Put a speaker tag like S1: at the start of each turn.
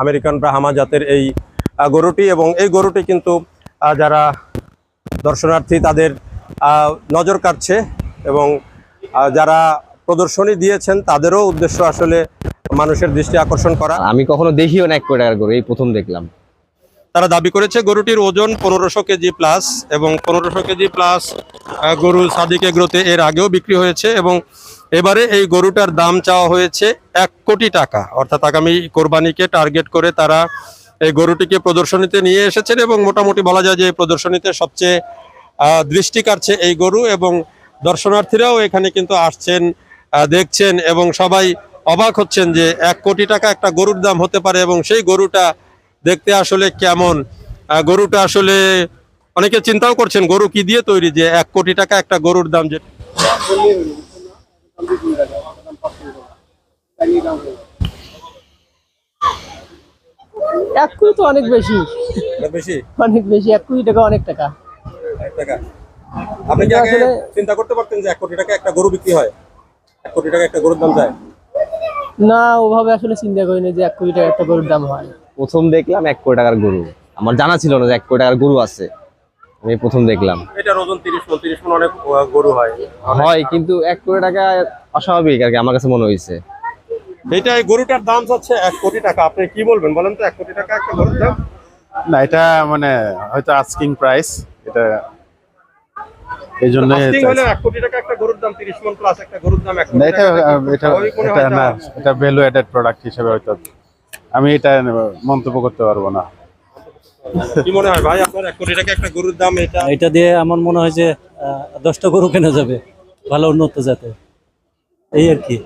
S1: American Brahma জাতের এই গরুটি, এবং এই গরুটি কিন্তু যারা দর্শনার্থী তাদের নজর কাড়ছে, এবং যারা প্রদর্শনী দিয়েছেন তাদেরও উদ্দেশ্য আসলে মানুষের দৃষ্টি আকর্ষণ করা।
S2: আমি কখনো দেখিও না 1 কোটি টাকার গরু, এই প্রথম দেখলাম।
S1: তারা দাবি করেছে গরুটির ওজন 1500 কেজি প্লাস, এবং 1500 কেজি প্লাস গরু সাদিক এগ্রোতে এর আগেও বিক্রি হয়েছে, এবং এবারে এই গরুটার দাম চাওয়া হয়েছে 1 কোটি টাকা। অর্থাৎ আগামী কোরবানিকে টার্গেট করে তারা এই গরুটিকে প্রদর্শনীতে নিয়ে এসেছেন, এবং মোটামুটি বলা যায় যে এই প্রদর্শনীতে সবচেয়ে দৃষ্টি কাড়ছে এই গরু, এবং দর্শনার্থীরাও এখানে কিন্তু আসছেন, দেখছেন, এবং সবাই অবাক হচ্ছেন যে 1 কোটি টাকা একটা গরুর দাম হতে পারে, এবং সেই গরুটা দেখতে আসলে কেমন। গরুটা আসলে অনেকে চিন্তাও করছেন গরু কি দিয়ে তৈরি, যে 1 কোটি টাকা একটা গরুর দাম। যে
S3: এক কোটি তো অনেক বেশি,
S1: বেশি,
S3: অনেক বেশি। 1 কোটি টাকা অনেক টাকা।
S1: আপনি কি আগে চিন্তা করতে পারতেন যে 1 কোটি টাকা একটা গরু বিক্রি হয়? 1 কোটি টাকা একটা গরুর দাম যায়
S3: না, ওভাবে আসলে চিন্তা করিনি যে 1 কোটি টাকা একটা গরুর দাম হয়।
S2: প্রথম দেখলাম 1 কোটি টাকার গরু, আমার জানা ছিল না যে 1 কোটি টাকার গরু আছে, আমি প্রথম দেখলাম।
S1: এটার ওজন 30 মণ অনেক গরু হয়,
S2: কিন্তু 1 কোটি টাকা অস্বাভাবিক আর কি, আমার কাছে মনে হয়েছে।
S1: এটা এই গরুটার দাম হচ্ছে 1 কোটি টাকা। আপনি কি বলবেন বলেন তো, 1 কোটি টাকা একটা গরুর দাম?
S4: না, এটা মানে হয়তো আস্কিং প্রাইস, এটা এই জন্য
S1: আস্কিং হলে 1 কোটি টাকা একটা গরুর দাম, 30 মণ প্লাস একটা গরুর দাম 1 কোটি
S4: এটা
S1: টাকা।
S4: এটা না, এটা ভ্যালু এডেড প্রোডাক্ট হিসেবে হয়তো আমি এটা মন্তব্য করতে পারবো না।
S1: কি মনে হয় ভাই আপনার, 1 কোটি টাকা একটা গরুর দাম?
S5: এটা দিয়ে আমার মনে হয় যে 10টা গরু কেনা যাবে ভালো উন্নত জাতের, এই আর কি।